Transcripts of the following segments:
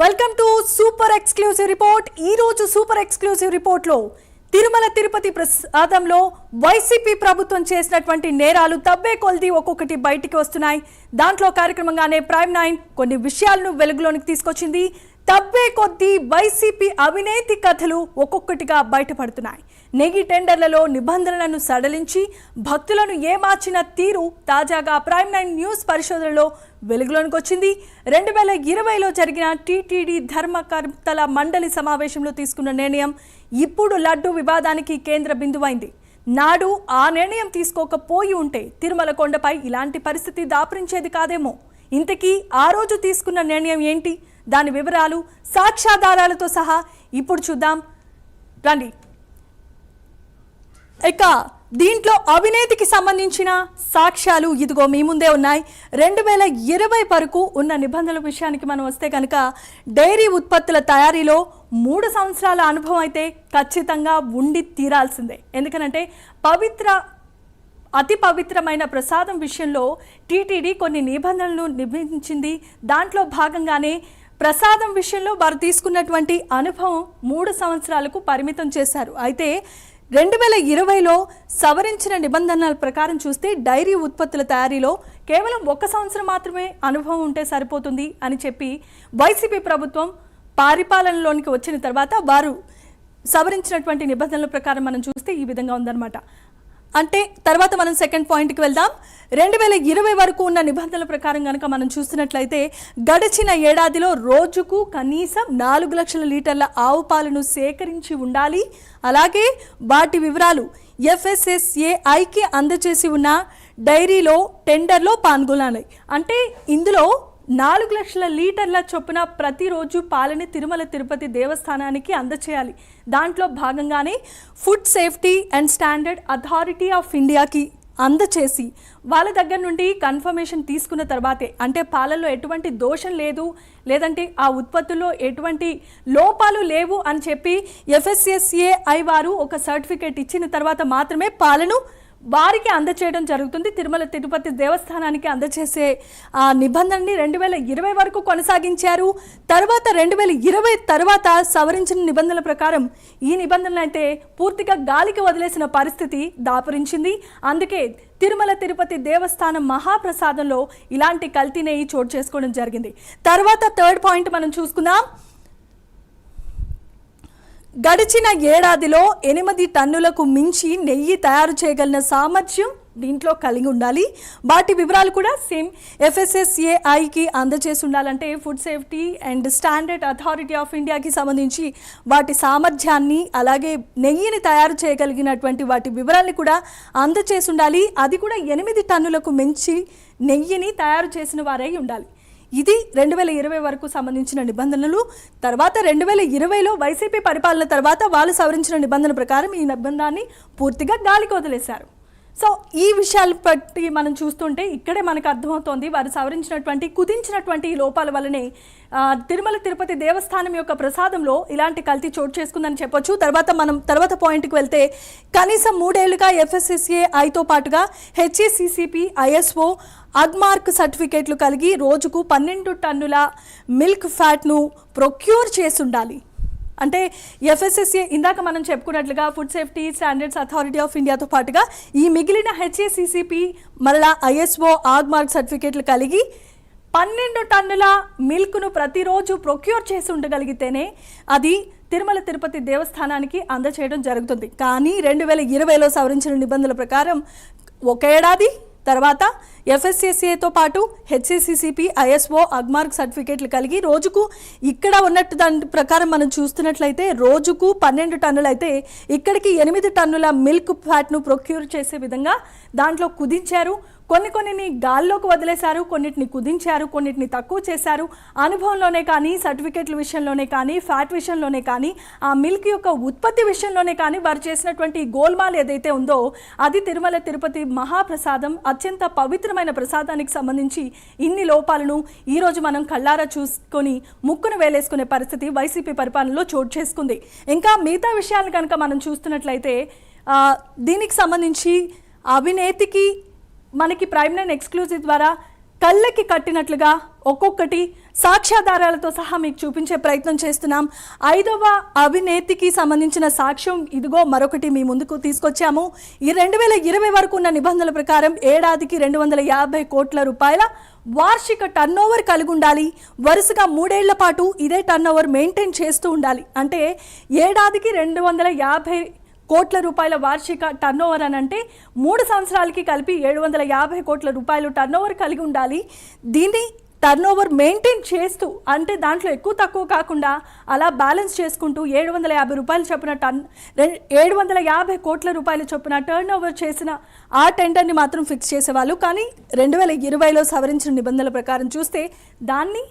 Welcome to super exclusive report. ఈ రోజు super exclusive report లో తిరుమల తిరుపతి ప్రసాదంలో వైసీపీ ప్రభుత్వం చేసినటువంటి నేరాలు తవ్వే కొల్ది ఒక్కొక్కటి బయటికి వస్తున్నాయి. దాంట్లో కార్యక్రమంగానే ప్రైమ్ 9 కొన్ని విషయాలను వెలుగులోనికి తీసుకొచ్చింది. తవ్వే కొద్ది వైసీపీ అవినీతి కథలు ఒక్కొక్కటిగా బయటపడుతున్నాయి. నెగి టెండర్లలో నిబంధనలను సడలించి భక్తులను ఏమార్చిన తీరు తాజాగా ప్రైమ్ 9 న్యూస్ పరిశోధనలో వెలుగులోనికి వచ్చింది. 2020లో జరిగిన టీటీడీ ధర్మకర్తల మండలి సమావేశంలో తీసుకున్న నిర్ణయం ఇప్పుడు లడ్డు వివాదానికి కేంద్ర బిందువైంది. నాడు ఆ నిర్ణయం తీసుకోకపోయి ఉంటే తిరుమల కొండపై ఇలాంటి పరిస్థితి దాపురించేది కాదేమో. ఇంతకీ ఆ రోజు తీసుకున్న నిర్ణయం ఏంటి, దాని వివరాలు సాక్ష్యాధారాలతో సహా ఇప్పుడు చూద్దాం రండి. ఇక దీంట్లో అవినీతికి సంబంధించిన సాక్ష్యాలు ఇదిగో మీ ముందే ఉన్నాయి. 2020 వరకు ఉన్న నిబంధనల విషయానికి మనం వస్తే కనుక డైరీ ఉత్పత్తుల తయారీలో 3 సంవత్సరాల అనుభవం అయితే ఖచ్చితంగా ఉండి తీరాల్సిందే. ఎందుకనంటే అతి పవిత్రమైన ప్రసాదం విషయంలో టీటీడీ కొన్ని నిబంధనలను నిబంధించింది. దాంట్లో భాగంగానే ప్రసాదం విషయంలో వారు తీసుకున్నటువంటి అనుభవం 3 సంవత్సరాలకు పరిమితం చేశారు. అయితే 2020లో సవరించిన నిబంధనల ప్రకారం చూస్తే డైరీ ఉత్పత్తుల తయారీలో కేవలం 1 సంవత్సరం మాత్రమే అనుభవం ఉంటే సరిపోతుంది అని చెప్పి వైసీపీ ప్రభుత్వం పరిపాలనలోనికి వచ్చిన తర్వాత వారు సవరించినటువంటి నిబంధనల ప్రకారం మనం చూస్తే ఈ విధంగా ఉందన్నమాట. అంటే తర్వాత మనం సెకండ్ పాయింట్కి వెళ్దాం. 2020 వరకు ఉన్న నిబంధనల ప్రకారం కనుక మనం చూస్తున్నట్లయితే గడిచిన ఏడాదిలో రోజుకు కనీసం 4 లక్షల లీటర్ల ఆవు పాలను సేకరించి ఉండాలి. అలాగే వాటి వివరాలు FSSAIకి అందజేసి ఉన్న డైరీలో టెండర్లో పాల్గొనాలి. అంటే ఇందులో 4 లక్షల లీటర్ల చొప్పున ప్రతిరోజు పాలని తిరుమల తిరుపతి దేవస్థానానికి అందచేయాలి. దాంట్లో భాగంగానే food safety and standard authority of ఇండియాకి అందచేసి వాళ్ళ దగ్గర నుండి కన్ఫర్మేషన్ తీసుకున్న తర్వాతే, అంటే పాలల్లో ఎటువంటి దోషం లేదు, లేదంటే ఆ ఉత్పత్తుల్లో ఎటువంటి లోపాలు లేవు అని చెప్పి FSSAI వారు ఒక సర్టిఫికేట్ ఇచ్చిన తర్వాత మాత్రమే పాలను వారికి అందచేయడం జరుగుతుంది. తిరుమల తిరుపతి దేవస్థానానికి అందచేసే ఆ నిబంధనని 2020 వరకు కొనసాగించారు. తర్వాత 2020 తర్వాత సవరించిన నిబంధనల ప్రకారం ఈ నిబంధనలు అయితే పూర్తిగా గాలికి వదిలేసిన పరిస్థితి దాపురించింది. అందుకే తిరుమల తిరుపతి దేవస్థానం మహాప్రసాదంలో ఇలాంటి కల్తీ నెయ్యి చోటు చేసుకోవడం జరిగింది. తర్వాత థర్డ్ పాయింట్ మనం చూసుకుందాం. గడిచిన ఏడాదిలో 8 టన్నులకు మించి నెయ్యి తయారు చేయగలిగిన సామర్థ్యం దీంట్లో కలిగి ఉండాలి. వాటి వివరాలు కూడా సేమ్ FSSAIకి అందజేసి ఉండాలంటే food safety and standard authority of ఇండియాకి సంబంధించి వాటి సామర్థ్యాన్ని, అలాగే నెయ్యిని తయారు చేయగలిగినటువంటి వాటి వివరాలను కూడా అందజేసి ఉండాలి. అది కూడా 8 టన్నులకు మించి నెయ్యిని తయారు చేసిన వారై ఉండాలి. ఇది 2020 వరకు సంబంధించిన నిబంధనలు. తర్వాత 2020లో వైసీపీ పరిపాలన తర్వాత వాళ్ళు సవరించిన నిబంధన ప్రకారం ఈ నిబంధనని పూర్తిగా గాలికి వదిలేశారు. సో ఈ విషయాలు బట్టి మనం చూస్తుంటే ఇక్కడే మనకు అర్థమవుతోంది వారు సవరించినటువంటి కుదించినటువంటి లోపాల వల్లనే తిరుమల తిరుపతి దేవస్థానం యొక్క ప్రసాదంలో ఇలాంటి కల్తీ చోటు చేసుకుందని చెప్పొచ్చు. తర్వాత పాయింట్కి వెళ్తే కనీసం 3 ఏళ్లుగా FSSAIతో పాటుగా HACCP, ISO, అగ్మార్క్ సర్టిఫికేట్లు కలిగి రోజుకు 12 టన్నుల మిల్క్ ఫ్యాట్ను ప్రొక్యూర్ చేసి ఉండాలి. అంటే FSSA ఇందాక మనం చెప్పుకున్నట్లుగా food safety standards authority of ఇండియాతో పాటుగా ఈ మిగిలిన HACCP మరలా ISO, అగ్మార్క్ సర్టిఫికేట్లు కలిగి 12 టన్నుల మిల్క్ను ప్రతిరోజు ప్రొక్యూర్ చేసి ఉండగలిగితేనే అది తిరుమల తిరుపతి దేవస్థానానికి అందచేయడం జరుగుతుంది. కానీ 2020లో సవరించిన నిబంధనల ప్రకారం 1 ఏడాది తర్వాత FSSAతో పాటు HACCP, ISO, అగ్మార్క్ సర్టిఫికేట్లు కలిగి రోజుకు ఇక్కడ ఉన్నట్టు దాని ప్రకారం మనం చూస్తున్నట్లయితే రోజుకు 12 టన్నులు అయితే ఇక్కడికి 8 టన్నుల మిల్క్ ఫ్యాట్ను ప్రొక్యూర్ చేసే విధంగా దాంట్లో కుదించారు. కొన్నిటిని గాల్లోకి వదిలేశారు, కొన్నిటిని కుదించారు, కొన్నిటిని తక్కువ చేశారు. అనుభవంలోనే కానీ, సర్టిఫికేట్ల విషయంలోనే కానీ, ఫ్యాట్ విషయంలోనే కానీ, ఆ మిల్క్ యొక్క ఉత్పత్తి విషయంలోనే కానీ వారు చేసినటువంటి గోల్మాల్ ఏదైతే ఉందో అది తిరుమల తిరుపతి మహాప్రసాదం అత్యంత పవిత్రమైన ప్రసాదానికి సంబంధించి ఇన్ని లోపాలను ఈరోజు మనం కళ్ళారా చూసుకొని ముక్కును వేలేసుకునే పరిస్థితి వైసీపీ పరిపాలనలో చోటు చేసుకుంది. ఇంకా మిగతా విషయాలు కనుక మనం చూస్తున్నట్లయితే దీనికి సంబంధించి అవినీతికి మనకి ప్రైమ్ 9 ఎక్స్క్లూజివ్ ద్వారా కళ్ళకి కట్టినట్లుగా ఒక్కొక్కటి సాక్ష్యాధారాలతో సహా మీకు చూపించే ప్రయత్నం చేస్తున్నాం. 5వ అవినేతికి సంబంధించిన సాక్ష్యం ఇదిగో మరొకటి మీ ముందుకు తీసుకొచ్చాము. ఈ 2020 వరకు ఉన్న నిబంధనల ప్రకారం ఏడాదికి 250 కోట్ల రూపాయల వార్షిక టర్నోవర్ కలిగి ఉండాలి. వరుసగా 3 ఏళ్ల పాటు ఇదే టర్నోవర్ మెయింటైన్ చేస్తూ ఉండాలి. అంటే ఏడాదికి 250 కోట్ల రూపాయల వార్షిక టర్నోవర్ అని అంటే 3 సంవత్సరాలకి కలిపి 750 కోట్ల రూపాయలు టర్నోవర్ కలిగి ఉండాలి. దీన్ని టర్నోవర్ మెయింటైన్ చేస్తూ అంటే దాంట్లో ఎక్కువ తక్కువ కాకుండా అలా బ్యాలెన్స్ చేసుకుంటూ 750 రూపాయలు చొప్పున 750 కోట్ల రూపాయల చొప్పున టర్నోవర్ చేసిన ఆ టెండర్ని మాత్రం ఫిక్స్ చేసేవాళ్ళు. కానీ 2020లో సవరించిన నిబంధనల ప్రకారం చూస్తే దాన్ని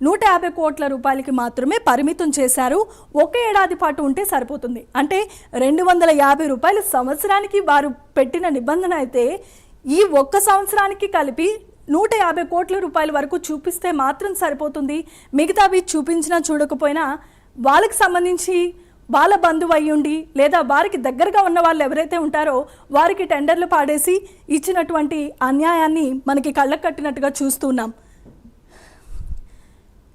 150 కోట్ల రూపాయలకి మాత్రమే పరిమితం చేశారు. ఒక ఏడాది పాటు ఉంటే సరిపోతుంది. అంటే 250 రూపాయలు సంవత్సరానికి వారు పెట్టిన నిబంధన అయితే ఈ ఒక్క సంవత్సరానికి కలిపి 150 కోట్ల రూపాయల వరకు చూపిస్తే మాత్రం సరిపోతుంది. మిగతావి చూపించినా చూడకపోయినా వాళ్ళకి సంబంధించి వాళ్ళ బంధువు అయ్యుండి లేదా వారికి దగ్గరగా ఉన్న వాళ్ళు ఎవరైతే ఉంటారో వారికి టెండర్లు పాడేసి ఇచ్చినటువంటి అన్యాయాన్ని మనకి కళ్ళకు కట్టినట్టుగా చూస్తున్నాం.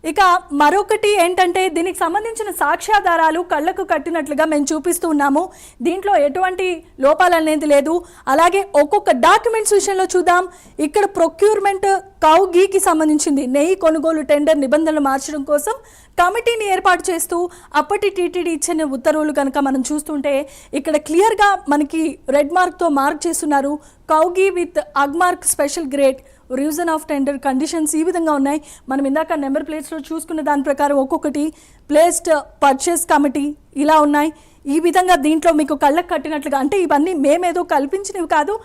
ఇక మరొకటి ఏంటంటే దీనికి సంబంధించిన సాక్ష్యాధారాలు కళ్ళకు కట్టినట్లుగా మేము చూపిస్తూ ఉన్నాము. దీంట్లో ఎటువంటి లోపాలు అనేది లేదు. అలాగే ఒక్కొక్క డాక్యుమెంట్స్ విషయంలో చూద్దాం. ఇక్కడ ప్రొక్యూర్మెంట్ కౌ గీకి సంబంధించింది నెయ్యి కొనుగోలు టెండర్ నిబంధనలు మార్చడం కోసం కమిటీని ఏర్పాటు చేస్తూ అప్పటి టీటీడీ ఇచ్చిన ఉత్తర్వులు కనుక మనం చూస్తుంటే ఇక్కడ క్లియర్గా మనకి రెడ్ మార్క్తో మార్క్ చేస్తున్నారు. Cow ghee with Agmark special grade revision of tender conditions ఈ విధంగా ఉన్నాయి. మనం ఇందాక నెంబర్ ప్లేట్స్లో చూసుకున్న దాని ప్రకారం ఒక్కొక్కటి ప్లేస్డ్ పర్చేస్ కమిటీ ఇలా ఉన్నాయి. ఈ విధంగా దీంట్లో మీకు కళ్ళకు కట్టినట్లుగా అంటే ఇవన్నీ మేమేదో కల్పించినవి కాదు.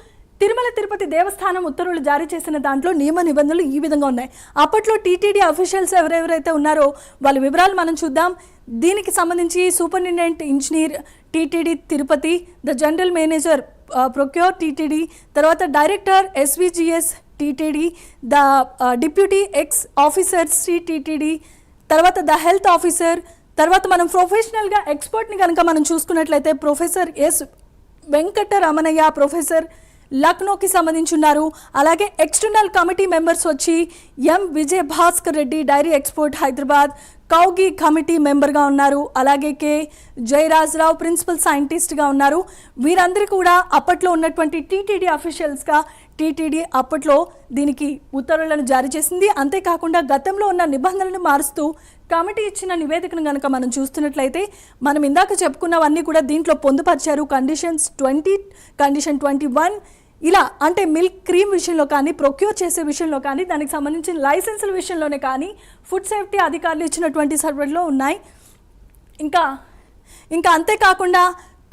తిరుమల తిరుపతి దేవస్థానం ఉత్తర్వులు జారీ చేసిన దాంట్లో నియమ నిబంధనలు ఈ విధంగా ఉన్నాయి. అప్పట్లో టీటీడీ అఫీషియల్స్ ఎవరెవరైతే ఉన్నారో వాళ్ళ వివరాలు మనం చూద్దాం. దీనికి సంబంధించి superintendent engineer TTD Tirupati, the general manager procure TTD, తర్వాత director SVGS TTD, the deputy ex officer Shri TTD, తర్వాత ద హెల్త్ ఆఫీసర్, తర్వాత మనం ప్రొఫెషనల్గా ఎక్స్పర్ట్ని కనుక మనం చూసుకున్నట్లయితే ప్రొఫెసర్ ఎస్ వెంకటరమణయ్య ప్రొఫెసర్ లక్నోకి సంబంధించి ఉన్నారు. అలాగే ఎక్స్టర్నల్ కమిటీ మెంబర్స్ వచ్చి M Vijay Bhaskar Reddy dairy export Hyderabad cow ghee committee మెంబర్గా ఉన్నారు. అలాగే కె జయరాజరావు ప్రిన్సిపల్ సైంటిస్ట్గా ఉన్నారు. వీరందరూ కూడా అప్పట్లో ఉన్నటువంటి టీటీడీ అఫీషియల్స్గా టీటీడీ అప్పట్లో దీనికి ఉత్తర్వులను జారీ చేసింది. అంతేకాకుండా గతంలో ఉన్న నిబంధనలను మారుస్తూ కమిటీ ఇచ్చిన నివేదికను కనుక మనం చూస్తున్నట్లయితే మనం ఇందాక చెప్పుకున్నవన్నీ కూడా దీంట్లో పొందుపరిచారు. కండిషన్స్ 20, కండిషన్ 21 ఇలా అంటే మిల్క్ క్రీమ్ విషయంలో కానీ ప్రొక్యూర్ చేసే విషయంలో కానీ దానికి సంబంధించిన లైసెన్సుల విషయంలోనే కానీ ఫుడ్ సేఫ్టీ అధికారులు ఇచ్చినటువంటి సర్వేలో ఉన్నాయి. ఇంకా అంతేకాకుండా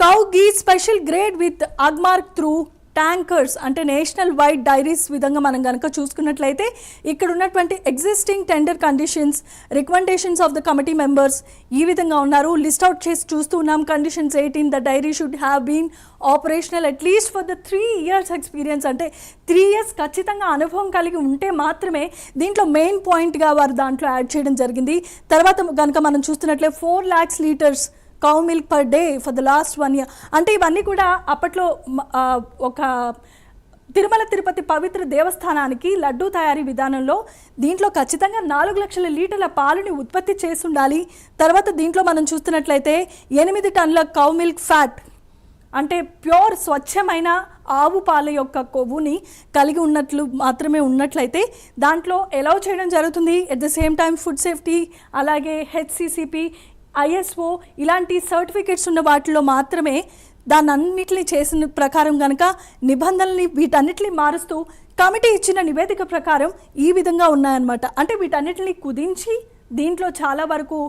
cow ghee special grade with Agmark through tankers అంటే నేషనల్ వైడ్ డైరీస్ విధంగా మనం కనుక చూసుకున్నట్లయితే ఇక్కడ ఉన్నటువంటి existing tender conditions recommendations of the committee members ఈ విధంగా ఉన్నారు. లిస్ట్ అవుట్ చేసి చూస్తూ ఉన్నాం. Conditions 18 the dairy should have been operational at least for the 3 years experience అంటే 3 years ఖచ్చితంగా అనుభవం కలిగి ఉంటే మాత్రమే దీంట్లో మెయిన్ పాయింట్గా వారు దాంట్లో యాడ్ చేయడం జరిగింది. తర్వాత కనుక మనం చూస్తున్నట్లే 4 lakhs litres cow milk per day for the last 1 year అంటే ఇవన్నీ కూడా అప్పట్లో ఒక తిరుమల తిరుపతి పవిత్ర దేవస్థానానికి లడ్డూ తయారీ విధానంలో దీంట్లో ఖచ్చితంగా 4 లక్షల లీటర్ల పాలుని ఉత్పత్తి చేసి ఉండాలి. తర్వాత దీంట్లో మనం చూస్తున్నట్లయితే 8 టన్నుల కౌ మిల్క్ ఫ్యాట్ అంటే ప్యూర్ స్వచ్ఛమైన ఆవు పాల యొక్క కొవ్వుని కలిగి ఉన్నట్లయితే దాంట్లో అలౌ చేయడం జరుగుతుంది. At the same time food safety అలాగే హెచ్సిసిపి ఐఎస్ఓ ఇలాంటి సర్టిఫికేట్స్ ఉన్న వాటిలో మాత్రమే దాన్ని అన్నిటిని చేసిన ప్రకారం కనుక నిబంధనల్ని వీటన్నిటిని మారుస్తూ కమిటీ ఇచ్చిన నివేదిక ప్రకారం ఈ విధంగా ఉన్నాయన్నమాట. అంటే వీటన్నిటిని కుదించి దీంట్లో చాలా వరకు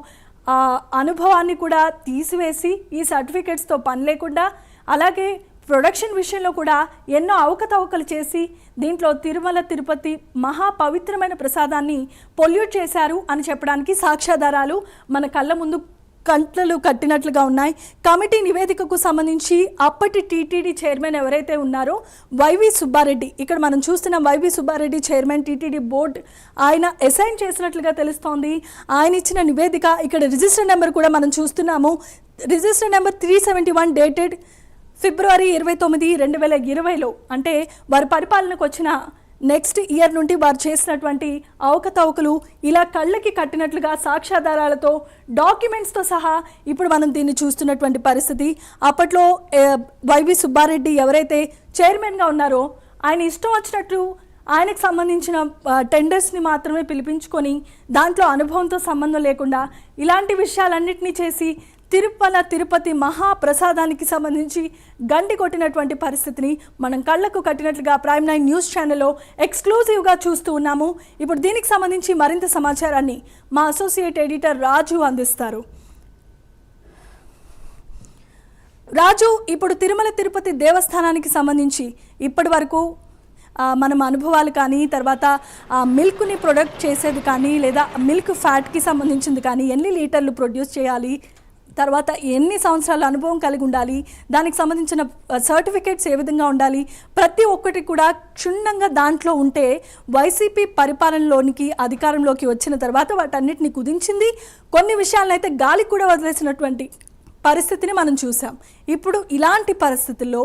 అనుభవాన్ని కూడా తీసివేసి ఈ సర్టిఫికేట్స్తో పని లేకుండా అలాగే ప్రొడక్షన్ విషయంలో కూడా ఎన్నో అవకతవకలు చేసి దీంట్లో తిరుమల తిరుపతి మహాపవిత్రమైన ప్రసాదాన్ని పొల్యూట్ చేశారు అని చెప్పడానికి సాక్ష్యాధారాలు మన కళ్ళ ముందు కంట్లలు కట్టినట్లుగా ఉన్నాయి. కమిటీ నివేదికకు సంబంధించి అప్పటి టీటీడీ చైర్మన్ ఎవరైతే ఉన్నారో వైవి సుబ్బారెడ్డి, ఇక్కడ మనం చూస్తున్న YV Subba Reddy chairman TTD board ఆయన అసైన్ చేసినట్లుగా తెలుస్తోంది. ఆయన ఇచ్చిన నివేదిక ఇక్కడ రిజిస్టర్ నెంబర్ కూడా మనం చూస్తున్నాము. రిజిస్టర్ నెంబర్ 371 డేటెడ్ February 29, 2020లో అంటే వారి పరిపాలనకు వచ్చిన నెక్స్ట్ ఇయర్ నుండి వారు చేసినటువంటి అవకతవకలు ఇలా కళ్ళకి కట్టినట్లుగా సాక్ష్యాధారాలతో డాక్యుమెంట్స్తో సహా ఇప్పుడు మనం దీన్ని చూస్తున్నటువంటి పరిస్థితి. అప్పట్లో వైవి సుబ్బారెడ్డి ఎవరైతే చైర్మన్గా ఉన్నారో ఆయన ఇష్టం వచ్చినట్లు ఆయనకు సంబంధించిన టెండర్స్ని మాత్రమే పిలిపించుకొని దాంట్లో అనుభవంతో సంబంధం లేకుండా ఇలాంటి విషయాలన్నింటినీ చేసి తిరుపతి మహాప్రసాదానికి సంబంధించి గండి కొట్టినటువంటి పరిస్థితిని మనం కళ్ళకు కట్టినట్లుగా ప్రైమ్ 9 న్యూస్ ఛానల్లో ఎక్స్క్లూజివ్గా చూస్తూ ఉన్నాము. ఇప్పుడు దీనికి సంబంధించి మరింత సమాచారాన్ని మా అసోసియేట్ ఎడిటర్ రాజు అందిస్తారు. రాజు, ఇప్పుడు తిరుపతి దేవస్థానానికి సంబంధించి ఇప్పటి వరకు మనం అనుభవాలు కానీ, తర్వాత మిల్క్ని ప్రొడక్ట్ చేసేది కానీ, లేదా మిల్క్ ఫ్యాట్కి సంబంధించింది కానీ, ఎన్ని లీటర్లు ప్రొడ్యూస్ చేయాలి, తర్వాత ఎన్ని సంవత్సరాల అనుభవం కలిగి ఉండాలి, దానికి సంబంధించిన సర్టిఫికేట్స్ ఏ విధంగా ఉండాలి, ప్రతి ఒక్కటి కూడా క్షుణ్ణంగా దాంట్లో ఉంటే వైసీపీ పరిపాలనలోనికి అధికారంలోకి వచ్చిన తర్వాత వాటన్నిటిని కుదించింది. కొన్ని విషయాలను అయితే గాలి కూడా వదిలేసినటువంటి పరిస్థితిని మనం చూసాం. ఇప్పుడు ఇలాంటి పరిస్థితుల్లో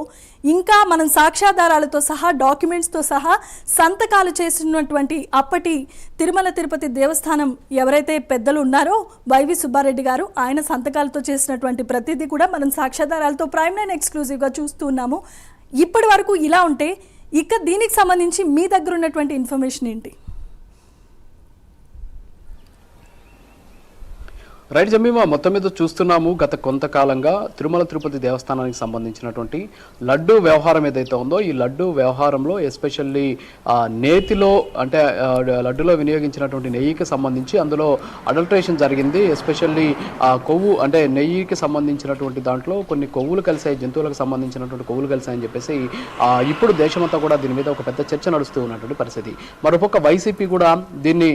ఇంకా మనం సాక్ష్యాధారాలతో సహా, డాక్యుమెంట్స్తో సహా సంతకాలు చేసినటువంటి అప్పటి తిరుపతి దేవస్థానం ఎవరైతే పెద్దలు ఉన్నారో వైవి సుబ్బారెడ్డి గారు, ఆయన సంతకాలతో చేసినటువంటి ప్రతిదీ కూడా మనం సాక్ష్యాధారాలతో ప్రైమ్ 9 ఎక్స్క్లూజివ్గా చూస్తూ ఉన్నాము. ఇప్పటి వరకు ఇలా ఉంటే ఇక దీనికి సంబంధించి మీ దగ్గర ఉన్నటువంటి ఇన్ఫర్మేషన్ ఏంటి? రైట్ జమీమా, మొత్తం మీద చూస్తున్నాము గత కొంతకాలంగా తిరుపతి దేవస్థానానికి సంబంధించినటువంటి లడ్డు వ్యవహారం ఏదైతే ఉందో, ఈ లడ్డు వ్యవహారంలో ఎస్పెషల్లీ నేతిలో అంటే లడ్డులో వినియోగించినటువంటి నెయ్యికి సంబంధించి అందులో అడల్ట్రేషన్ జరిగింది. ఎస్పెషల్లీ కొవ్వు అంటే నెయ్యికి సంబంధించినటువంటి దాంట్లో కొన్ని కొవ్వులు కలిసాయి, జంతువులకు సంబంధించినటువంటి కొవ్వులు కలిసాయని చెప్పేసి ఇప్పుడు దేశమంతా కూడా దీని మీద ఒక పెద్ద చర్చ నడుస్తూ ఉన్నటువంటి పరిస్థితి. మరోపక్క వైసీపీ కూడా దీన్ని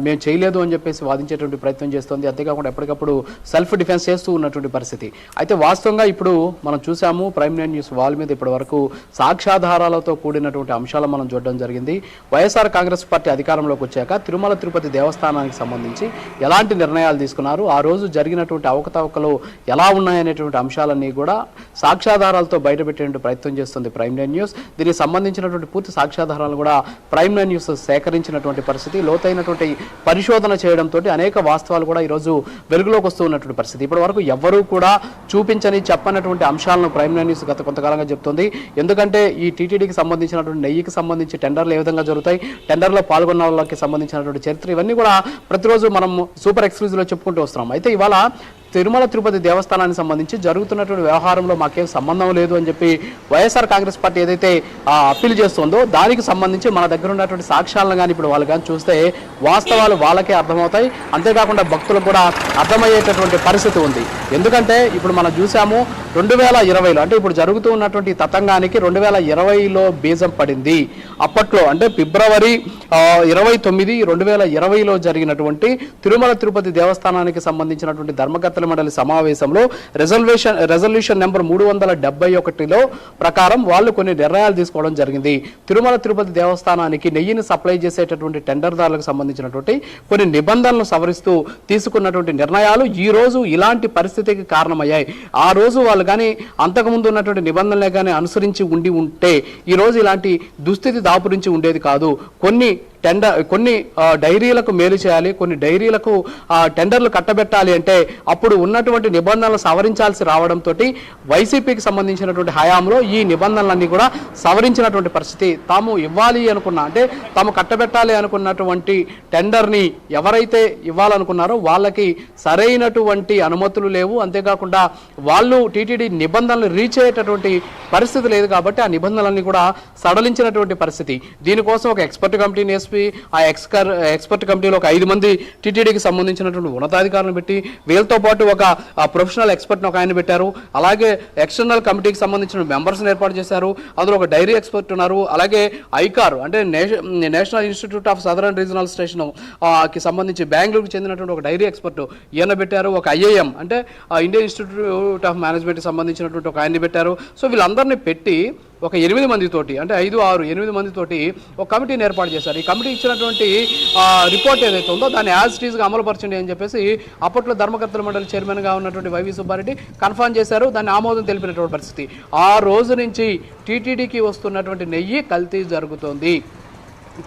మేము చేయలేదు అని చెప్పేసి వాదించేటువంటి ప్రయత్నం చేస్తుంది. అంతేకాకుండా ఎప్పటికప్పుడు సెల్ఫ్ డిఫెన్స్ చేస్తూ ఉన్నటువంటి పరిస్థితి. అయితే వాస్తవంగా ఇప్పుడు మనం చూసాము ప్రైమ్ 9 న్యూస్ వాల్ మీద ఇప్పటి వరకు సాక్ష్యాధారాలతో కూడినటువంటి అంశాలు మనం చూడడం జరిగింది. వైఎస్ఆర్ కాంగ్రెస్ పార్టీ అధికారంలోకి వచ్చాక తిరుపతి దేవస్థానానికి సంబంధించి ఎలాంటి నిర్ణయాలు తీసుకున్నారు, ఆ రోజు జరిగినటువంటి అవకతవకలు ఎలా ఉన్నాయనేటువంటి అంశాలన్నీ కూడా సాక్ష్యాధారాలతో బయటపెట్టేటువంటి ప్రయత్నం చేస్తుంది ప్రైమ్ 9 న్యూస్. దీనికి సంబంధించినటువంటి పూర్తి సాక్ష్యాధారాలు కూడా ప్రైమ్ 9 న్యూస్ సేకరించినటువంటి పరిస్థితి. లోతైనటువంటి పరిశోధన చేయడంతో అనేక వాస్తవాలు కూడా ఈరోజు వెలుగులోకి వస్తూ ఉన్నటువంటి పరిస్థితి. ఇప్పటి వరకు ఎవరూ కూడా చూపించని చెప్పనటువంటి అంశాలను ప్రైమ్ 9 న్యూస్ గత కొంతకాలంగా చెప్తుంది. ఎందుకంటే ఈ టీటీడీకి సంబంధించినటువంటి నెయ్యికి సంబంధించి టెండర్లు ఏ విధంగా జరుగుతాయి, టెండర్లో పాల్గొన్న వాళ్ళకి సంబంధించినటువంటి చరిత్ర, ఇవన్నీ కూడా ప్రతిరోజు మనం సూపర్ ఎక్స్క్లూజివ్లో చెప్పుకుంటూ వస్తున్నాం. అయితే ఇవాళ తిరుపతి దేవస్థానానికి సంబంధించి జరుగుతున్నటువంటి వ్యవహారంలో మాకేం సంబంధం లేదు అని చెప్పి వైఎస్ఆర్ కాంగ్రెస్ పార్టీ ఏదైతే అప్పీల్ చేస్తుందో దానికి సంబంధించి మన దగ్గర ఉన్నటువంటి సాక్ష్యాలను కానీ ఇప్పుడు వాళ్ళు కానీ చూస్తే వాస్తవాలు వాళ్ళకే అర్థమవుతాయి. అంతేకాకుండా భక్తులకు కూడా అర్థమయ్యేటటువంటి పరిస్థితి ఉంది. ఎందుకంటే ఇప్పుడు మనం చూసాము 2020లో అంటే ఇప్పుడు జరుగుతూ ఉన్నటువంటి తతంగానికి 2020లో బీజం పడింది. అప్పట్లో అంటే ఫిబ్రవరి 29, 2020లో జరిగినటువంటి తిరుపతి దేవస్థానానికి సంబంధించినటువంటి ధర్మకర్తల మండలి సమావేశంలో రెజల్యూషన్ నెంబర్ 371లో ప్రకారం వాళ్ళు కొన్ని నిర్ణయాలు తీసుకోవడం జరిగింది. తిరుపతి దేవస్థానానికి నెయ్యిని సప్లై చేసేటటువంటి టెండర్దారులకు సంబంధించినటువంటి కొన్ని నిబంధనలు సవరిస్తూ తీసుకున్నటువంటి నిర్ణయాలు ఈ రోజు ఇలాంటి పరిస్థితికి కారణమయ్యాయి. ఆ రోజు వాళ్ళు కానీ అంతకుముందు ఉన్నటువంటి నిబంధనలే కానీ అనుసరించి ఉంటే ఈ రోజు ఇలాంటి దుస్థితి దాపురించి ఉండేది కాదు. కొన్ని డైరీలకు మేలు చేయాలి, కొన్ని డైరీలకు టెండర్లు కట్టబెట్టాలి అంటే అప్పుడు ఉన్నటువంటి నిబంధనలు సవరించాల్సి రావడంతో వైసీపీకి సంబంధించినటువంటి హయాంలో ఈ నిబంధనలన్నీ కూడా సవరించినటువంటి పరిస్థితి. తాము ఇవ్వాలి అనుకున్నా అంటే తాము కట్టబెట్టాలి అనుకున్నటువంటి టెండర్ని ఎవరైతే ఇవ్వాలనుకున్నారో వాళ్ళకి సరైనటువంటి అనుమతులు లేవు. అంతేకాకుండా వాళ్ళు టీటీడీ నిబంధనలు రీచ్ అయ్యేటటువంటి పరిస్థితి లేదు కాబట్టి ఆ నిబంధనలన్నీ కూడా సడలించినటువంటి పరిస్థితి. దీనికోసం ఒక ఎక్స్పర్ట్ కమిటీని ఆ ఎక్స్పర్ట్ కమిటీలో ఒక 5 మంది టీటీడీకి సంబంధించినటువంటి ఉన్నతాధికారులను పెట్టి వీళ్ళతో పాటు ఒక ప్రొఫెషనల్ ఎక్స్పర్ట్ని ఒక ఆయన పెట్టారు. అలాగే ఎక్స్టర్నల్ కమిటీకి సంబంధించిన మెంబర్స్ని ఏర్పాటు చేశారు. అందులో ఒక డైరీ ఎక్స్పర్ట్ ఉన్నారు. అలాగే ఐకార్ అంటే national institute of southern regional station కి సంబంధించి బెంగళూరుకు చెందినటువంటి ఒక డైరీ ఎక్స్పర్ట్ ఈయన పెట్టారు. ఒక ఐఐఎం అంటే ఇండియన్ ఇన్స్టిట్యూట్ ఆఫ్ మేనేజ్మెంట్కి సంబంధించినటువంటి ఒక ఆయన్ని పెట్టారు. సో వీళ్ళందరినీ పెట్టి ఒక 8 మందితోటి అంటే 5, 6, 8 మందితోటి ఒక కమిటీని ఏర్పాటు చేశారు. ఈ కమిటీ ఇచ్చినటువంటి రిపోర్ట్ ఏదైతే ఉందో దాన్ని యాజ్ ఇట్ ఈస్గా అమలుపరచండి అని చెప్పేసి అప్పట్లో ధర్మకర్తల మండలి చైర్మన్గా ఉన్నటువంటి వైవి సుబ్బారెడ్డి కన్ఫర్మ్ చేశారు. దాన్ని ఆమోదం తెలిపినటువంటి పరిస్థితి. ఆ రోజు నుంచి టీటీడీకి వస్తున్నటువంటి నెయ్యి కల్తీ జరుగుతోంది.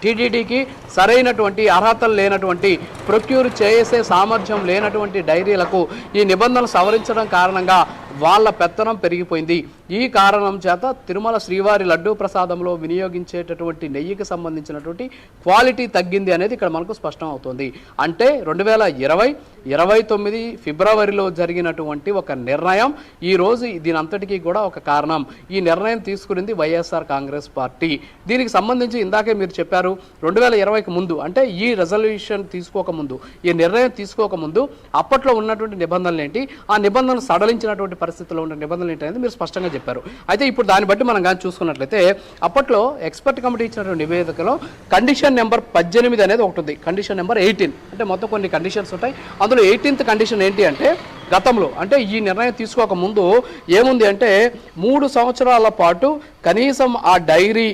టీటీడీకి సరైనటువంటి అర్హతలు లేనటువంటి ప్రొక్యూర్ చేసే సామర్థ్యం లేనటువంటి డైరీలకు ఈ నిబంధనలు సవరించడం కారణంగా వాళ్ళ పెత్తనం పెరిగిపోయింది. ఈ కారణం చేత తిరుమల శ్రీవారి లడ్డూ ప్రసాదంలో వినియోగించేటటువంటి నెయ్యికి సంబంధించినటువంటి క్వాలిటీ తగ్గింది అనేది ఇక్కడ మనకు స్పష్టం అవుతుంది. అంటే 2029 ఫిబ్రవరిలో జరిగినటువంటి ఒక నిర్ణయం ఈరోజు దీని అంతటికీ కూడా ఒక కారణం. ఈ నిర్ణయం తీసుకునింది వైఎస్ఆర్ కాంగ్రెస్ పార్టీ. దీనికి సంబంధించి ఇందాకే మీరు చెప్పారు 2020కి ముందు, అంటే ఈ రెజల్యూషన్ తీసుకోకముందు, ఈ నిర్ణయం తీసుకోకముందు అప్పట్లో ఉన్నటువంటి నిబంధనలు ఏంటి, ఆ నిబంధనలు సడలించినటువంటి పరిస్థితుల్లో ఉన్న నిబంధనలు ఏంటి అనేది మీరు స్పష్టంగా చెప్పారు. అయితే ఇప్పుడు దాన్ని బట్టి మనం కానీ చూసుకున్నట్లయితే అప్పట్లో ఎక్స్పర్ట్ కమిటీ ఇచ్చినటువంటి నివేదికలో కండిషన్ నెంబర్ 18 అనేది ఒకటి ఉంది, కండిషన్ నెంబర్ 18, అంటే మొత్తం కొన్ని కండిషన్స్ ఉంటాయి. అందులో 18th కండిషన్ ఏంటి అంటే గతంలో, అంటే ఈ నిర్ణయం తీసుకోక ముందు ఏముంది అంటే 3 సంవత్సరాల పాటు కనీసం ఆ డైరీ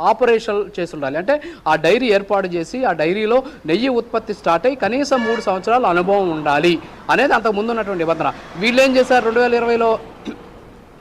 ఆపరేషన్ చేసి ఉండాలి. అంటే ఆ డైరీ ఏర్పాటు చేసి ఆ డైరీలో నెయ్యి ఉత్పత్తి స్టార్ట్ అయ్యి కనీసం 3 సంవత్సరాల అనుభవం ఉండాలి అనేది అంతకు ముందు ఉన్నటువంటి నిబంధన. వీళ్ళు ఏం చేశారు, 2020లో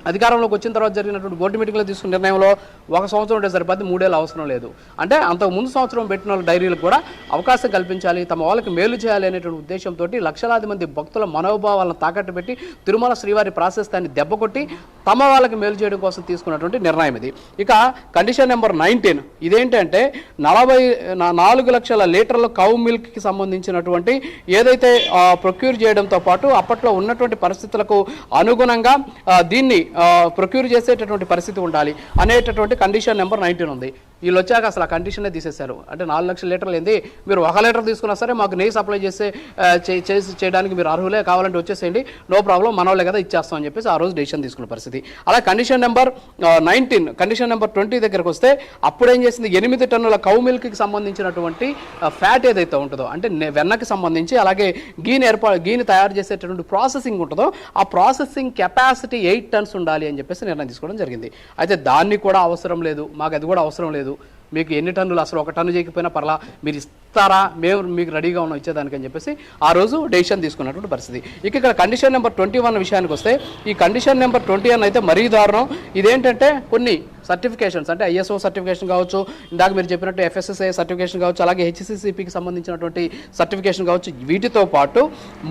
అధికారంలోకి వచ్చిన తర్వాత జరిగినటువంటి బోర్డు మీటింగ్లో తీసుకున్న నిర్ణయంలో 1 సంవత్సరం ఉంటే సరిపోద్ది, 3 ఏళ్ళు అవసరం లేదు. అంటే అంతకు ముందు సంవత్సరం పెట్టిన వాళ్ళ డైరీలకు కూడా అవకాశం కల్పించాలి, తమ వాళ్ళకి మేలు చేయాలి అనేటువంటి ఉద్దేశంతో లక్షలాది మంది భక్తుల మనోభావాలను తాకట్టు పెట్టి తిరుమల శ్రీవారి ప్రాశస్త్యాన్ని దెబ్బకొట్టి తమ వాళ్ళకి మేలు చేయడం కోసం తీసుకున్నటువంటి నిర్ణయం ఇది. ఇక కండిషన్ నెంబర్ 19 ఇదేంటంటే 44 లక్షల లీటర్ల కౌ మిల్క్కి సంబంధించినటువంటి ఏదైతే ప్రొక్యూర్ చేయడంతో పాటు అప్పట్లో ఉన్నటువంటి పరిస్థితులకు అనుగుణంగా దీన్ని ప్రొక్యూర్ చేసేటటువంటి పరిస్థితి ఉండాలి అనేటటువంటి కండిషన్ నెంబర్ 19 ఉంది. వీళ్ళు వచ్చాక అసలు ఆ కండిషనే తీసేశారు. అంటే 4 లక్షల లీటర్లు ఏంది, మీరు 1 లీటర్ తీసుకున్నా సరే మాకు నెయ్యి సప్లై చేయడానికి మీరు అర్హులే, కావాలంటే వచ్చేసేయండి, నో ప్రాబ్లం, మనోళ్ళే కదా ఇచ్చేస్తాం అని చెప్పేసి ఆ రోజు డెసిషన్ తీసుకున్న పరిస్థితి. అలా కండిషన్ నెంబర్ 19, కండిషన్ నెంబర్ 20 దగ్గరకు వస్తే అప్పుడు ఏం చేసింది, 8 టన్నుల కౌ మిల్క్కి సంబంధించినటువంటి ఫ్యాట్ ఏదైతే ఉంటుందో, అంటే వెన్నకి సంబంధించి, అలాగే గీని తయారు చేసేటటువంటి ప్రాసెసింగ్ ఉంటుందో ఆ ప్రాసెసింగ్ కెపాసిటీ 8 టన్స్ ఉండాలి అని చెప్పేసి నిర్ణయం తీసుకోవడం జరిగింది. అయితే దాన్ని కూడా అవసరం లేదు, మాకు అది కూడా అవసరం లేదు, మీకు ఎన్ని టన్నులు, అసలు 1 టన్ను చేయకపోయినా పర్లా, మీరు ఇస్తారా, మేము మీకు రెడీగా ఉన్నాం ఇచ్చేదానికి అని చెప్పేసి ఆ రోజు డెసిషన్ తీసుకున్నటువంటి పరిస్థితి. ఇక్కడ కండిషన్ నెంబర్ 21 విషయానికి వస్తే ఈ కండిషన్ నెంబర్ 21 అయితే మరీ దారుణం. ఇదేంటంటే కొన్ని సర్టిఫికేషన్స్, అంటే ఐఎస్ఓ సర్టిఫికేషన్ కావచ్చు, ఇందాక మీరు చెప్పినట్టు FSSAI సర్టిఫికేషన్ కావచ్చు, అలాగే HCCPకి సంబంధించినటువంటి సర్టిఫికేషన్ కావచ్చు, వీటితో పాటు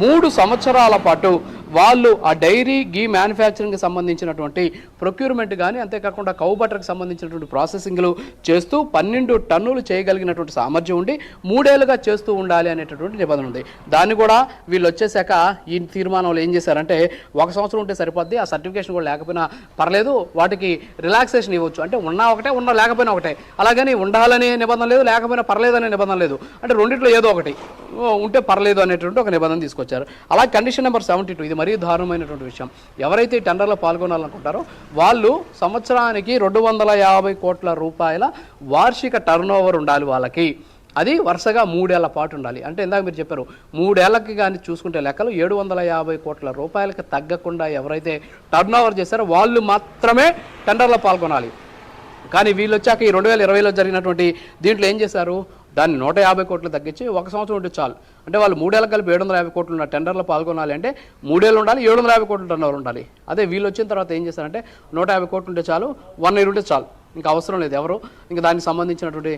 3 సంవత్సరాల పాటు వాళ్ళు ఆ డైరీ గీ మ్యానుఫ్యాక్చరింగ్కి సంబంధించినటువంటి ప్రొక్యూర్మెంట్ కానీ, అంతేకాకుండా కౌ బటర్కి సంబంధించినటువంటి ప్రాసెసింగ్లు చేస్తూ 12 టన్నులు చేయగలిగినటువంటి సామర్థ్యం ఉండి 3 ఏళ్ళుగా చేస్తూ ఉండాలి అనేటటువంటి నిబంధన ఉంది. దాన్ని కూడా వీళ్ళు వచ్చేసాక ఈ తీర్మానంలో ఏం చేశారంటే 1 సంవత్సరం ఉంటే సరిపోద్ది, ఆ సర్టిఫికేషన్ కూడా లేకపోయినా పర్లేదు, వాటికి రిలాక్సేషన్ ఇవ్వచ్చు, అంటే ఉన్నా ఒకటే, ఉన్నా లేకపోయినా ఒకటే, అలాగని ఉండాలనే నిబంధన లేదు, లేకపోయినా పర్లేదు అనే నిబంధన లేదు, అంటే రెండిట్లో ఏదో ఒకటి ఉంటే పర్లేదు అనేటువంటి ఒక నిబంధన తీసుకొచ్చారు. అలాగే కండిషన్ నెంబర్ 72 ఇది మరీ దారుణమైనటువంటి విషయం. ఎవరైతే ఈ టెండర్లో పాల్గొనాలనుకుంటారో వాళ్ళు సంవత్సరానికి 250 కోట్ల రూపాయల వార్షిక టర్నోవర్ ఉండాలి వాళ్ళకి. అది వరుసగా 3 ఏళ్ల పాటు ఉండాలి. అంటే ఇందాక మీరు చెప్పారు 3 ఏళ్ళకి కానీ చూసుకుంటే లెక్కలు 750 కోట్ల రూపాయలకి తగ్గకుండా ఎవరైతే టర్నోవర్ చేశారో వాళ్ళు మాత్రమే టెండర్లో పాల్గొనాలి. కానీ వీళ్ళు వచ్చాక ఈ 2020లో జరిగినటువంటి దీంట్లో ఏం చేశారు, దాన్ని 150 కోట్లు తగ్గించి 1 సంవత్సరం ఉంటే చాలు, అంటే వాళ్ళు 3 ఏళ్ళకి కలిపి 750 కోట్లు ఉన్న టెండర్లో పాల్గొనాలి అంటే 3 ఏళ్ళు ఉండాలి, 750 కోట్ల టర్నోవర్ ఉండాలి. అదే వీళ్ళు వచ్చిన తర్వాత ఏం చేశారంటే 150 కోట్లు ఉంటే చాలు, 1 ఇయర్ ఉంటే చాలు, ఇంకా అవసరం లేదు, ఎవరు ఇంకా దానికి సంబంధించినటువంటి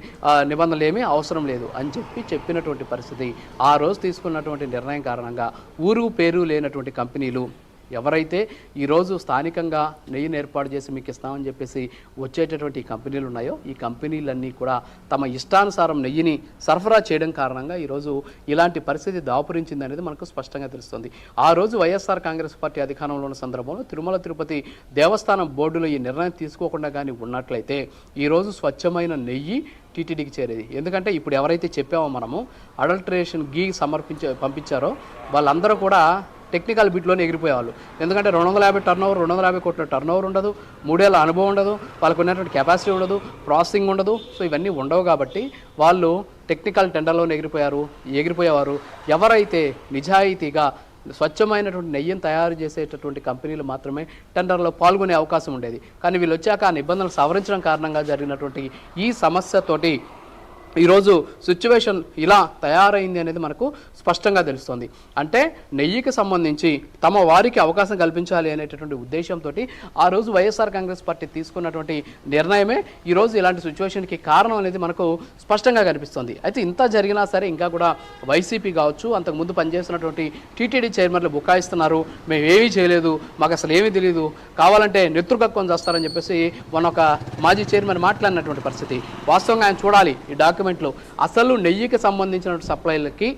నిబంధనలు ఏమీ అవసరం లేదు అని చెప్పినటువంటి పరిస్థితి. ఆ రోజు తీసుకున్నటువంటి నిర్ణయం కారణంగా ఊరు పేరు లేనటువంటి కంపెనీలు ఎవరైతే ఈరోజు స్థానికంగా నెయ్యిని ఏర్పాటు చేసి మీకు ఇస్తామని చెప్పేసి వచ్చేటటువంటి కంపెనీలు ఉన్నాయో ఈ కంపెనీలన్నీ కూడా తమ ఇష్టానుసారం నెయ్యిని సరఫరా చేయడం కారణంగా ఈరోజు ఇలాంటి పరిస్థితి దాపురించింది అనేది మనకు స్పష్టంగా తెలుస్తుంది. ఆ రోజు వైఎస్ఆర్ కాంగ్రెస్ పార్టీ అధికారంలో ఉన్న సందర్భంలో తిరుమల తిరుపతి దేవస్థానం బోర్డులో ఈ నిర్ణయం తీసుకోకుండా కానీ ఉన్నట్లయితే ఈరోజు స్వచ్ఛమైన నెయ్యి టీటీడీకి చేరేది. ఎందుకంటే ఇప్పుడు ఎవరైతే చెప్పామో మనము అడల్టరేషన్ గీ పంపించారో వాళ్ళందరూ కూడా టెక్నికల్ బిట్లోనే ఎగిరిపోయేవాళ్ళు. ఎందుకంటే 250 టర్నోవర్, 250 కోట్ల టర్నోవర్ ఉండదు, 3 ఏళ్ళ అనుభవం ఉండదు, వాళ్ళకు ఉన్నటువంటి కెపాసిటీ ఉండదు, ప్రాసెసింగ్ ఉండదు. సో ఇవన్నీ ఉండవు కాబట్టి వాళ్ళు టెక్నికల్ టెండర్లోనే ఎగిరిపోయేవారు. ఎవరైతే నిజాయితీగా స్వచ్ఛమైనటువంటి నెయ్యిని తయారు చేసేటటువంటి కంపెనీలు మాత్రమే టెండర్లో పాల్గొనే అవకాశం ఉండేది. కానీ వీళ్ళు వచ్చాక ఆ నిబంధనలు సవరించడం కారణంగా జరిగినటువంటి ఈ సమస్యతోటి ఈరోజు సిచ్యువేషన్ ఇలా తయారైంది అనేది మనకు స్పష్టంగా తెలుస్తుంది. అంటే నెయ్యికి సంబంధించి తమ వారికి అవకాశం కల్పించాలి అనేటటువంటి ఉద్దేశంతో ఆ రోజు వైఎస్ఆర్ కాంగ్రెస్ పార్టీ తీసుకున్నటువంటి నిర్ణయమే ఈరోజు ఇలాంటి సిచ్యువేషన్కి కారణం అనేది మనకు స్పష్టంగా కనిపిస్తుంది. అయితే ఇంత జరిగినా సరే ఇంకా కూడా వైసీపీ కావచ్చు, అంతకుముందు పనిచేస్తున్నటువంటి టీటీడీ చైర్మన్లు బుకాయిస్తున్నారు, మేము ఏమీ చేయలేదు, మాకు అసలు ఏమీ తెలియదు, కావాలంటే నెత్తురుకక్కుని చేస్తారని చెప్పేసి మన ఒక మాజీ చైర్మన్ మాట్లాడినటువంటి పరిస్థితి. వాస్తవంగా ఆయన చూడాలి ఈ డాక్యుమెంట్లో అసలు నెయ్యికి సంబంధించిన సప్లైలకి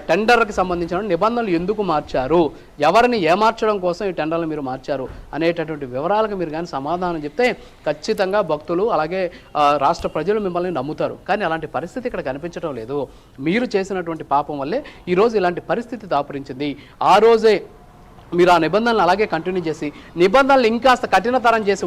టెండర్కి సంబంధించిన నిబంధనలు ఎందుకు మార్చారు, ఎవరిని ఏమార్చడం కోసం ఈ టెండర్లు మీరు మార్చారు అనేటటువంటి వివరాలకు మీరు కానీ సమాధానం చెప్తే ఖచ్చితంగా భక్తులు అలాగే రాష్ట్ర ప్రజలు మిమ్మల్ని నమ్ముతారు. కానీ అలాంటి పరిస్థితి ఇక్కడ కనిపించడం లేదు. మీరు చేసినటువంటి పాపం వల్లే ఈరోజు ఇలాంటి పరిస్థితి దాపురించింది. ఆ రోజే మీరు ఆ నిబంధనలు అలాగే కంటిన్యూ చేసి నిబంధనలు ఇంకాస్త కఠినతరం చేసి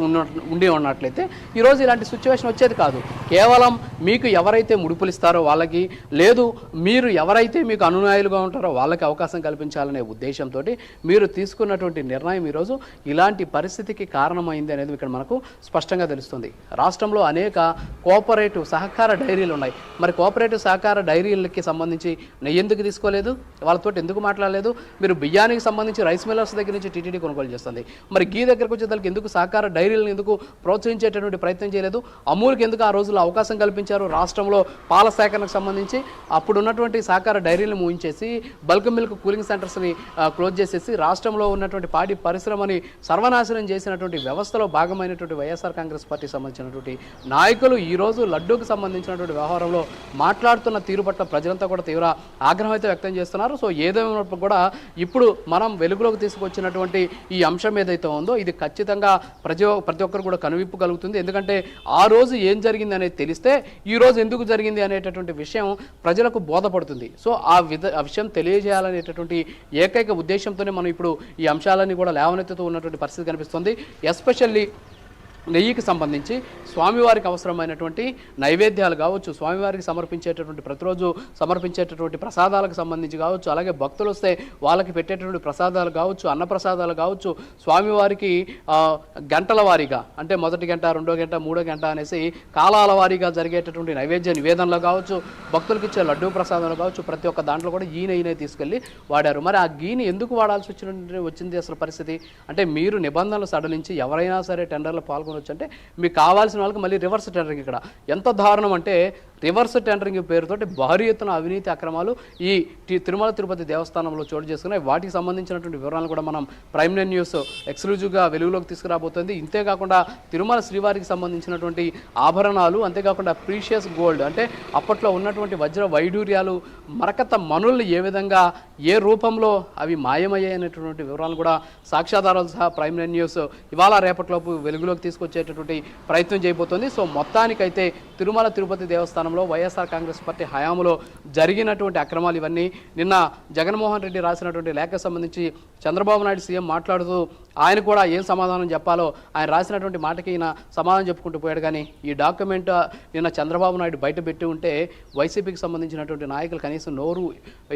ఉండి ఉన్నట్లయితే ఈరోజు ఇలాంటి సిచ్యువేషన్ వచ్చేది కాదు. కేవలం మీకు ఎవరైతే ముడుపులు ఇస్తారో వాళ్ళకి, లేదు మీరు ఎవరైతే మీకు అనుయాయులుగా ఉంటారో వాళ్ళకి అవకాశం కల్పించాలనే ఉద్దేశంతో మీరు తీసుకున్నటువంటి నిర్ణయం ఈరోజు ఇలాంటి పరిస్థితికి కారణమైంది అనేది ఇక్కడ మనకు స్పష్టంగా తెలుస్తుంది. రాష్ట్రంలో అనేక కోఆపరేటివ్ సహకార డైరీలు ఉన్నాయి. మరి కోఆపరేటివ్ సహకార డైరీలకి సంబంధించి నెయ్యి ఎందుకు తీసుకోలేదు, వాళ్ళతో ఎందుకు మాట్లాడలేదు? మీరు బియ్యానికి సంబంధించి రైస్ మిల్లర్స్ దగ్గర నుంచి టీటీడీ కొనుగోలు చేస్తుంది. మరి గీ దగ్గరకు వచ్చేదానికి ఎందుకు సహకార డైరీలను ఎందుకు ప్రోత్సహించేటటువంటి ప్రయత్నం చేయలేదు? అమూల్కి ఎందుకు ఆ రోజుల్లో అవకాశం కల్పించారు? రాష్ట్రంలో పాల సేకరణకు సంబంధించి అప్పుడు ఉన్నటువంటి సహకార డైరీలను మూయించేసి బల్క్ మిల్క్ కూలింగ్ సెంటర్స్ని క్లోజ్ చేసేసి రాష్ట్రంలో ఉన్నటువంటి పాడి పరిశ్రమని సర్వనాశనం చేసినటువంటి వ్యవస్థలో భాగమైనటువంటి వైఎస్ఆర్ కాంగ్రెస్ పార్టీకి సంబంధించినటువంటి నాయకులు ఈరోజు లడ్డూకి సంబంధించినటువంటి వ్యవహారంలో మాట్లాడుతున్న తీరు పట్ల ప్రజలంతా కూడా తీవ్ర ఆగ్రహం అయితే వ్యక్తం చేస్తున్నారు. సో ఏదేమైనప్పుడు కూడా ఇప్పుడు మనం వెలుగులోకి తీసుకొచ్చినటువంటి ఈ అంశం ఏదైతే ఉందో ఇది ఖచ్చితంగా ప్రతి ఒక్కరు కూడా కనువిప్పు కలుగుతుంది. ఎందుకంటే ఆ రోజు ఏం జరిగింది అనేది తెలిస్తే ఈ రోజు ఎందుకు జరిగింది అనేటటువంటి విషయం ప్రజలకు బోధపడుతుంది. సో ఆ విషయం తెలియజేయాలనేటటువంటి ఏకైక ఉద్దేశంతోనే మనం ఇప్పుడు ఈ అంశాలన్నీ కూడా లేవనెత్తుతూ ఉన్నటువంటి పరిస్థితి కనిపిస్తుంది. ఎస్పెషల్లీ నెయ్యికి సంబంధించి స్వామివారికి అవసరమైనటువంటి నైవేద్యాలు కావచ్చు, స్వామివారికి సమర్పించేటటువంటి ప్రతిరోజు సమర్పించేటటువంటి ప్రసాదాలకు సంబంధించి కావచ్చు, అలాగే భక్తులు వస్తే వాళ్ళకి పెట్టేటటువంటి ప్రసాదాలు కావచ్చు, అన్నప్రసాదాలు కావచ్చు, స్వామివారికి గంటల వారీగా అంటే మొదటి గంట, రెండో గంట, మూడో గంట అనేసి కాలాల వారీగా జరిగేటటువంటి నైవేద్య నివేదనలు కావచ్చు, భక్తులకు ఇచ్చే లడ్డూ ప్రసాదాలు కావచ్చు, ప్రతి ఒక్క దాంట్లో కూడా ఈ నెయ్యినే తీసుకెళ్ళి వాడారు. మరి ఆ గీని ఎందుకు వాడాల్సి వచ్చింది అసలు పరిస్థితి అంటే మీరు నిబంధనలు సడలించి ఎవరైనా సరే టెండర్లో పాల్గొనవచ్చు అంటే మీకు కావాల్సిన వాళ్ళకి మళ్ళీ రివర్స్ టెండరింగ్. ఇక్కడ ఎంత దారుణం అంటే రివర్స్ టెండరింగ్ పేరుతోటి భారీ ఎత్తున అవినీతి అక్రమాలు ఈ తిరుమల తిరుపతి దేవస్థానంలో చోటు చేసుకున్నాయి. వాటికి సంబంధించినటువంటి వివరాలను కూడా మనం ప్రైమ్ నైన్ న్యూస్ ఎక్స్క్లూజివ్గా వెలుగులోకి తీసుకురాబోతుంది. ఇంతేకాకుండా తిరుమల శ్రీవారికి సంబంధించినటువంటి ఆభరణాలు, అంతేకాకుండా ప్రీషియస్ గోల్డ్ అంటే అప్పట్లో ఉన్నటువంటి వజ్ర వైడూర్యాలు, మరకత మనుల్ని ఏ విధంగా ఏ రూపంలో అవి మాయమయ్యాయి అనేటటువంటి వివరాలను కూడా సాక్ష్యాధారాలు సహా ప్రైమ్ నైన్ న్యూస్ ఇవాళ రేపటిలోపు వెలుగులోకి తీసుకొచ్చేటటువంటి ప్రయత్నం చేయబోతోంది. సో మొత్తానికైతే తిరుమల తిరుపతి దేవస్థానంలో వైఎస్ఆర్ కాంగ్రెస్ పార్టీ హయాంలో జరిగినటువంటి అక్రమాలు ఇవన్నీ నిన్న జగన్మోహన్ రెడ్డి రాసినటువంటి లేఖకు సంబంధించి చంద్రబాబు నాయుడు సీఎం మాట్లాడుతూ ఆయన కూడా ఏం సమాధానం చెప్పాలో ఆయన రాసినటువంటి మాటకి ఈయన సమాధానం చెప్పుకుంటూ పోయాడు. కానీ ఈ డాక్యుమెంట్ నిన్న చంద్రబాబు నాయుడు బయట పెట్టి ఉంటే వైసీపీకి సంబంధించినటువంటి నాయకులు కనీసం నోరు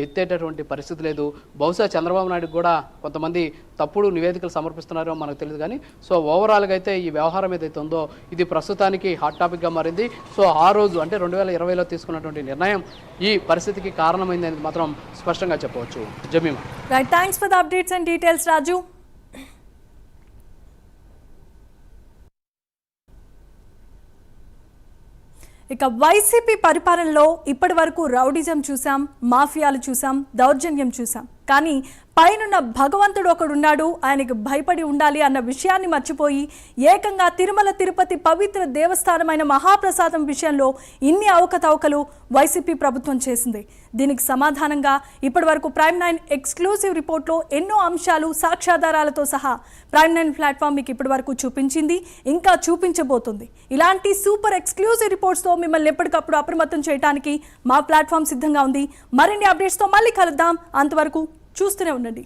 ఎత్తేటటువంటి పరిస్థితి లేదు. బహుశా చంద్రబాబు నాయుడు కూడా కొంతమంది తప్పుడు నివేదికలు సమర్పిస్తున్నారో మనకు తెలియదు. కానీ సో ఓవరాల్గా అయితే ఈ వ్యవహారం ఏదైతే ఉందో ఇది ప్రస్తుతానికి హాట్ టాపిక్గా మారింది. సో ఆ రోజు అంటే 2020లో తీసుకున్నటువంటి నిర్ణయం ఈ పరిస్థితికి కారణమైంది అనేది మాత్రం స్పష్టంగా చెప్పవచ్చు. Jemima, right, thanks for the updates and details Raju. ఇక వైసీపీ పరిపాలనలో ఇప్పటి వరకు రౌడిజం చూసాం, మాఫియాలు చూసాం, దౌర్జన్యం చూసాం. కానీ పైనున్న భగవంతుడు ఒకడున్నాడు, ఆయనకు భయపడి ఉండాలి అన్న విషయాన్ని మర్చిపోయి ఏకంగా తిరుమల తిరుపతి పవిత్ర దేవస్థానమైన మహాప్రసాదం విషయంలో ఇన్ని అవకతవకలు వైసీపీ ప్రభుత్వం చేసింది. దీనికి సమాధానంగా ఇప్పటి వరకు ప్రైమ్ నైన్ ఎక్స్క్లూసివ్ రిపోర్ట్లో ఎన్నో అంశాలు సాక్ష్యాధారాలతో సహా ప్రైమ్ నైన్ ప్లాట్ఫామ్ మీకు ఇప్పటి వరకు చూపించింది, ఇంకా చూపించబోతుంది. ఇలాంటి సూపర్ ఎక్స్క్లూసివ్ రిపోర్ట్స్తో మిమ్మల్ని ఎప్పటికప్పుడు అప్రమత్తం చేయడానికి మా ప్లాట్ఫామ్ సిద్ధంగా ఉంది. మరిన్ని అప్డేట్స్తో మళ్ళీ కలుద్దాం. అంతవరకు చూస్తూనే ఉండండి.